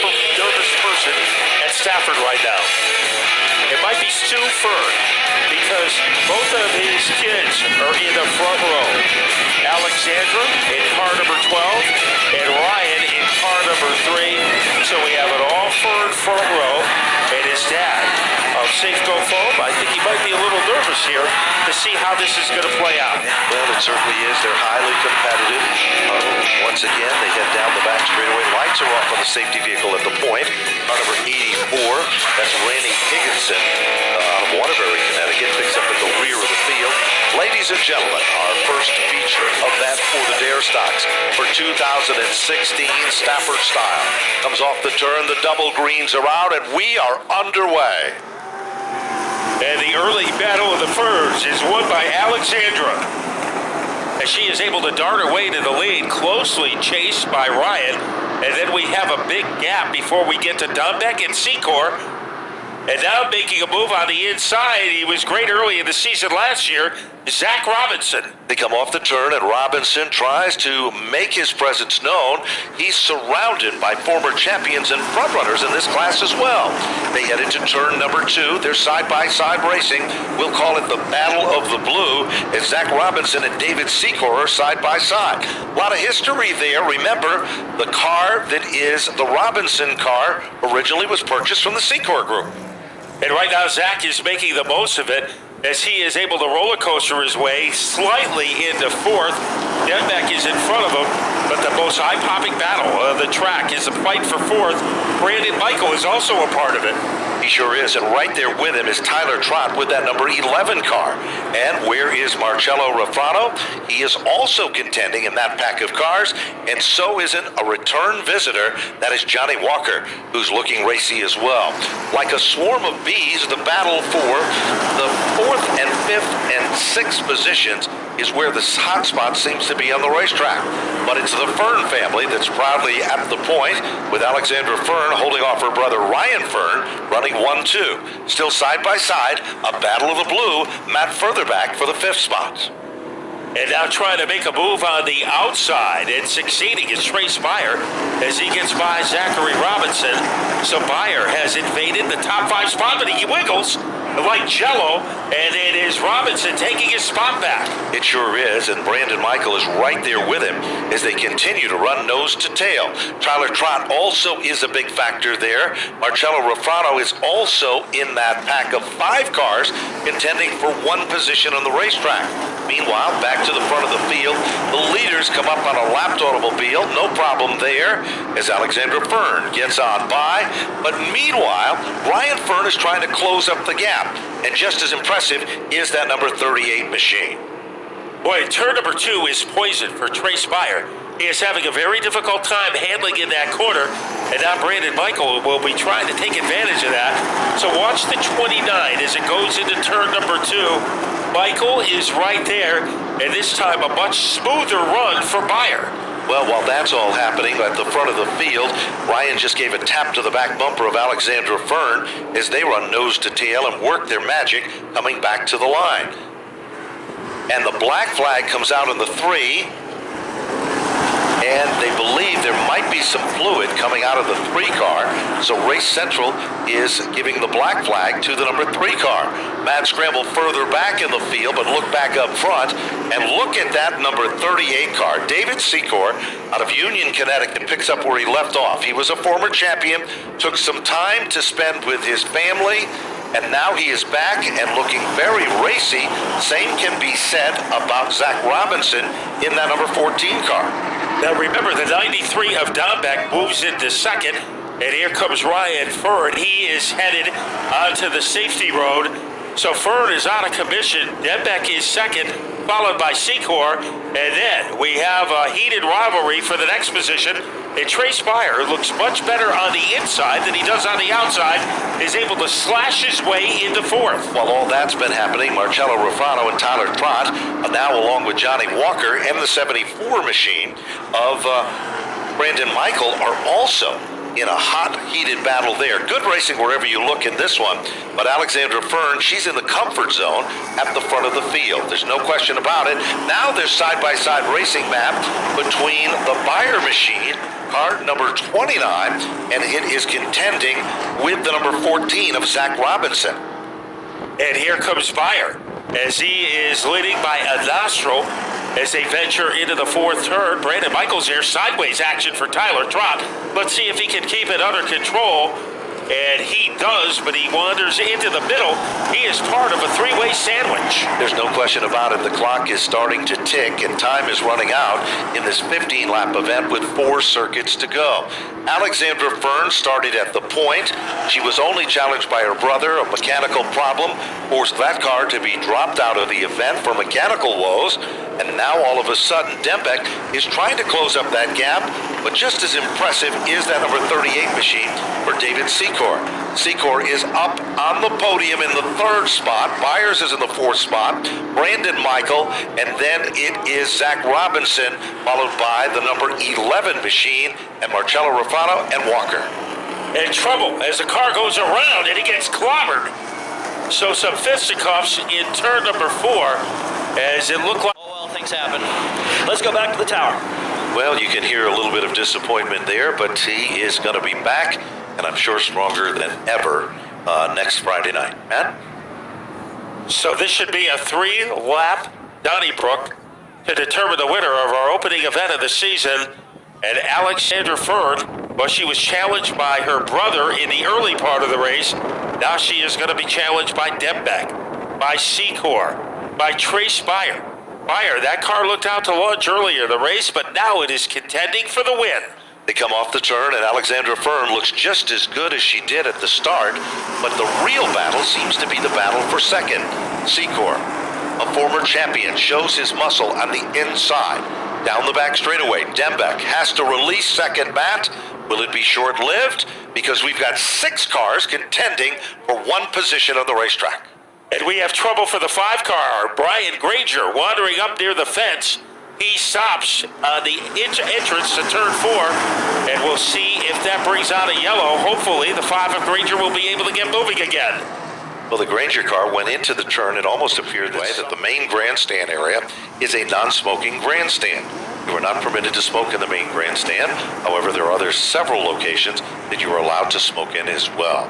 most nervous person at Stafford right now. It might be Stu Fern, because both of his kids are in the front row. Alexandra in car number 12 and Ryan in car number 3. So we have an all Fern front row and his dad of Safeco Foam. I think he might be a little nervous here to see how this is going to play out. Well, it certainly is. They're highly competitive. Once again, they head down the back straightaway. Lights are off on the safety vehicle at the point. Car number 84, that's Randy Higginson out of Waterbury, Connecticut, picks up at the rear of the field. Ladies and gentlemen, our first feature event for the Dare Stocks for 2016 Stafford style. Comes off the turn, the double greens are out, and we are underway. And the early battle of the Ferns is won by Alexandra, as she is able to dart her way to the lead, closely chased by Ryan. And then we have a big gap before we get to Dombeck and Secor. And now making a move on the inside, he was great early in the season last year, Zach Robinson. They come off the turn, and Robinson tries to make his presence known. He's surrounded by former champions and frontrunners in this class as well. They head into turn number 2. They're side-by-side racing. We'll call it the Battle of the Blue, as Zach Robinson and David Secor are side-by-side. A lot of history there. Remember, the car that is the Robinson car originally was purchased from the Secor Group. And right now, Zach is making the most of it, as he is able to roller coaster his way slightly into 4th. Denbeck is in front of him, but the most eye-popping battle of the track is a fight for 4th. Brandon Michael is also a part of it. He sure is, and right there with him is Tyler Trott with that number 11 car. And where is Marcello Rafrano? He is also contending in that pack of cars, and so isn't a return visitor. That is Johnny Walker, who's looking racy as well. Like a swarm of bees, the battle for the 4th and 5th and 6th positions is where the hot spot seems to be on the racetrack. But it's the Fern family that's proudly at the point, with Alexandra Fern holding off her brother Ryan Fern, running 1-2. Still side by side, a battle of the blue, Matt Furtherback for the 5th spot. And now trying to make a move on the outside and succeeding is Trace Meyer as he gets by Zachary Robinson. So Meyer has invaded the top 5 spot, but he wiggles like Jello, and it is Robinson taking his spot back. It sure is, and Brandon Michael is right there with him as they continue to run nose to tail. Tyler Trott also is a big factor there. Marcello Rafrano is also in that pack of 5 cars contending for 1 position on the racetrack. Meanwhile, back to the front of the field, the leaders come up on a lapped automobile. No problem there as Alexandra Fern gets on by. But meanwhile, Ryan Fern is trying to close up the gap. And just as impressive is that number 38 machine. Boy, turn number 2 is poison for Trace Meyer. He is having a very difficult time handling in that corner, and now Brandon Michael will be trying to take advantage of that. So watch the 29 as it goes into turn number 2. Michael is right there, and this time a much smoother run for Meyer. Well, while that's all happening at the front of the field, Ryan just gave a tap to the back bumper of Alexandra Fern as they run nose to tail and work their magic coming back to the line. And the black flag comes out in the 3, and they believe there might be some fluid coming out of the 3 car, so Race Central is giving the black flag to the number 3 car. Matt scrambled further back in the field, but look back up front, and look at that number 38 car. David Secor out of Union, Connecticut, picks up where he left off. He was a former champion, took some time to spend with his family, and now he is back and looking very racy. Same can be said about Zach Robinson in that number 14 car. Now remember, the 93 of Dombeck moves into 2nd, and here comes Ryan Fern. He is headed onto the safety road. So Fern is out of commission. Dombeck is 2nd, followed by Secor, and then we have a heated rivalry for the next position. And Trace Meyer looks much better on the inside than he does on the outside, is able to slash his way into 4th. While all that's been happening, Marcello Rafrano and Tyler Trott are now, along with Johnny Walker and the 74 machine of Brandon Michael, are also in a hot, heated battle there. Good racing wherever you look in this one, but Alexandra Fern, she's in the comfort zone at the front of the field. There's no question about it. Now there's side-by-side racing map between the Beyer machine, car number 29, and it is contending with the number 14 of Zach Robinson. And here comes Beyer as he is leading by a nostril as they venture into the fourth turn. Brandon Michaels here, sideways action for Tyler Trott. Let's see if he can keep it under control. And he does, but he wanders into the middle. He is part of a three-way sandwich. There's no question about it. The clock is starting to tick, and time is running out in this 15-lap event with 4 circuits to go. Alexandra Fern started at the point. She was only challenged by her brother. A mechanical problem forced that car to be dropped out of the event for mechanical woes. And now all of a sudden, Dembeck is trying to close up that gap, but just as impressive is that number 38 machine for David Secor. Secor is up on the podium in the 3rd spot. Byers is in the 4th spot. Brandon Michael, and then it is Zach Robinson, followed by the number 11 machine, and Marcello Rafano and Walker. In trouble as the car goes around and he gets clobbered. So some fisticuffs in turn number 4 as it looked like... Things happen. Let's go back to the tower. Well, you can hear a little bit of disappointment there, but he is going to be back, and I'm sure stronger than ever next Friday night. Matt? So this should be a 3-lap Donnybrook to determine the winner of our opening event of the season. And Alexandra Fern, well, she was challenged by her brother in the early part of the race. Now she is going to be challenged by Dembeck, by Secor, by Trace Beyer. Beyer, that car looked out to lunch earlier in the race, but now it is contending for the win. They come off the turn, and Alexandra Fern looks just as good as she did at the start, but the real battle seems to be the battle for second. Secor, a former champion, shows his muscle on the inside. Down the back straightaway, Dembeck has to release second, Matt. Will it be short-lived? Because we've got 6 cars contending for 1 position on the racetrack. And we have trouble for the 5-car. Brian Granger wandering up near the fence. He stops on the entrance to turn 4, and we'll see if that brings out a yellow. Hopefully, the 5 of Granger will be able to get moving again. Well, the Granger car went into the turn. It almost appeared that the main grandstand area is a non-smoking grandstand. You are not permitted to smoke in the main grandstand. However, there are several locations that you are allowed to smoke in as well.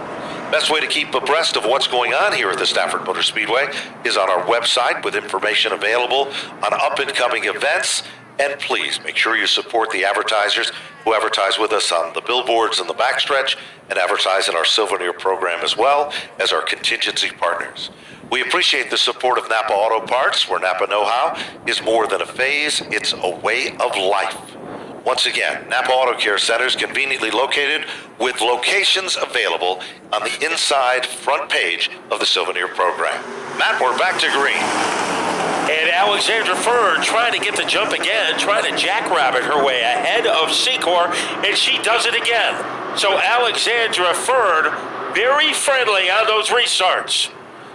Best way to keep abreast of what's going on here at the Stafford Motor Speedway is on our website with information available on up-and-coming events. And please make sure you support the advertisers who advertise with us on the billboards in the backstretch and advertise in our souvenir program as well as our contingency partners. We appreciate the support of Napa Auto Parts, where Napa know-how is more than a phase, it's a way of life. Once again, Napa Auto Care Centers conveniently located with locations available on the inside front page of the souvenir program. Matt, we're back to green. And Alexandra Fern trying to get the jump again, trying to jackrabbit her way ahead of Secor, and she does it again. So Alexandra Fern, very friendly on those restarts.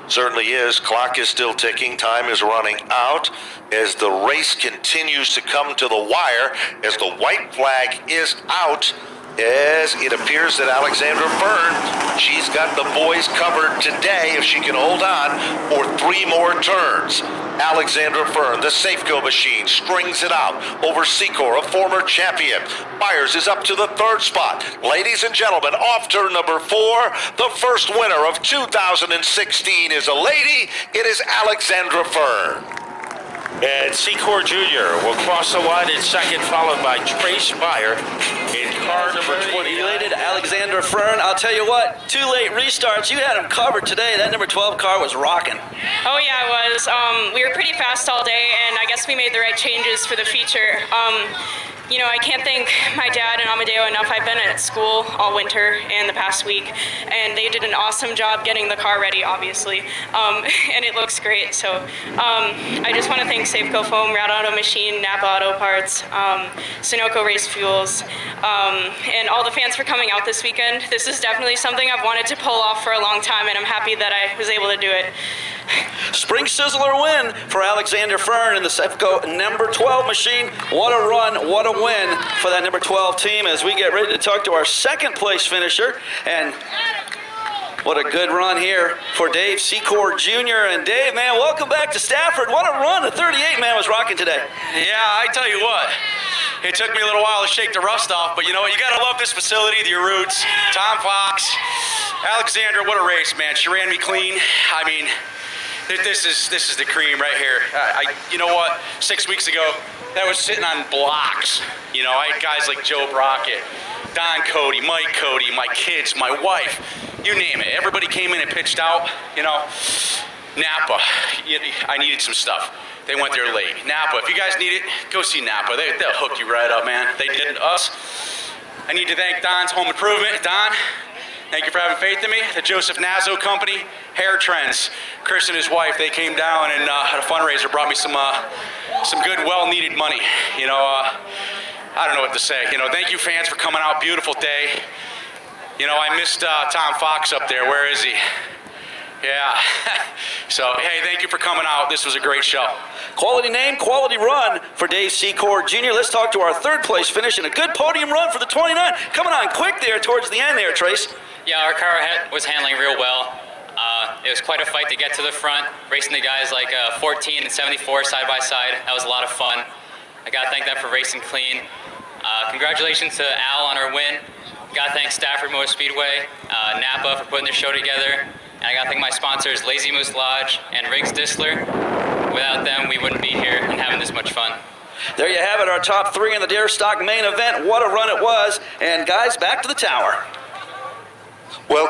Certainly is. Clock is still ticking. Time is running out as the race continues to come to the wire as the white flag is out. As it appears that Alexandra Fern, she's got the boys covered today if she can hold on for 3 more turns. Alexandra Fern, the Safeco machine, strings it out over Secor, a former champion. Byers is up to the 3rd spot. Ladies and gentlemen, off turn number 4, the first winner of 2016 is a lady. It is Alexandra Fern. And Secor Jr. will cross the line in second, followed by Trace Beyer in car number 20. Elated Alexandra Fern. I'll tell you what, 2 late restarts. You had them covered today. That number 12 car was rocking. Oh yeah, it was. We were pretty fast all day, and I guess we made the right changes for the feature. You know, I can't thank my dad and Amadeo enough. I've been at school all winter and the past week, and they did an awesome job getting the car ready, obviously, and it looks great. So I just want to thank Safeco Foam, Rad Auto Machine, Napa Auto Parts, Sunoco Race Fuels, and all the fans for coming out this weekend. This is definitely something I've wanted to pull off for a long time, and I'm happy that I was able to do it. Spring Sizzler win for Alexander Fern in the Safeco number 12 machine. What a run, what a a win for that number 12 team as we get ready to talk to our second place finisher. And what a good run here for Dave Secor Jr. And Dave, man, welcome back to Stafford. What a run. The 38 man was rocking today. Yeah, I tell you what. It took me a little while to shake the rust off, but you know what? You got to love this facility, your roots. Tom Fox, Alexandra, what a race, man. She ran me clean. I mean, this is the cream right here. You know what? 6 weeks ago, that was sitting on blocks. You know, I had guys like Joe Brockett, Don Cody, Mike Cody, my kids, my wife, you name it. Everybody came in and pitched out. You know, Napa, I needed some stuff. They went there late. Napa, if you guys need it, go see Napa. They'll hook you right up, man. They did us. I need to thank Don's Home Improvement. Don, thank you for having faith in me. The Joseph Nazo Company, Hair Trends. Chris and his wife, they came down and at a fundraiser brought me some good, well-needed money. You know, I don't know what to say. You know, thank you fans for coming out. Beautiful day. You know, I missed Tom Fox up there. Where is he? Yeah. So, hey, thank you for coming out. This was a great show. Quality name, quality run for Dave Secor Jr. Let's talk to our third place finish and a good podium run for the 29. Coming on quick there towards the end there, Trace. Yeah, our car was handling real well. It was quite a fight to get to the front, racing the guys like 14 and 74 side by side. That was a lot of fun. I got to thank them for racing clean. Congratulations to Al on our win. Got to thank Stafford Motor Speedway, Napa for putting the show together. And I got to thank my sponsors, Lazy Moose Lodge and Riggs Distler. Without them, we wouldn't be here and having this much fun. There you have it, our top three in the Dare Stock main event. What a run it was. And guys, back to the tower. Well,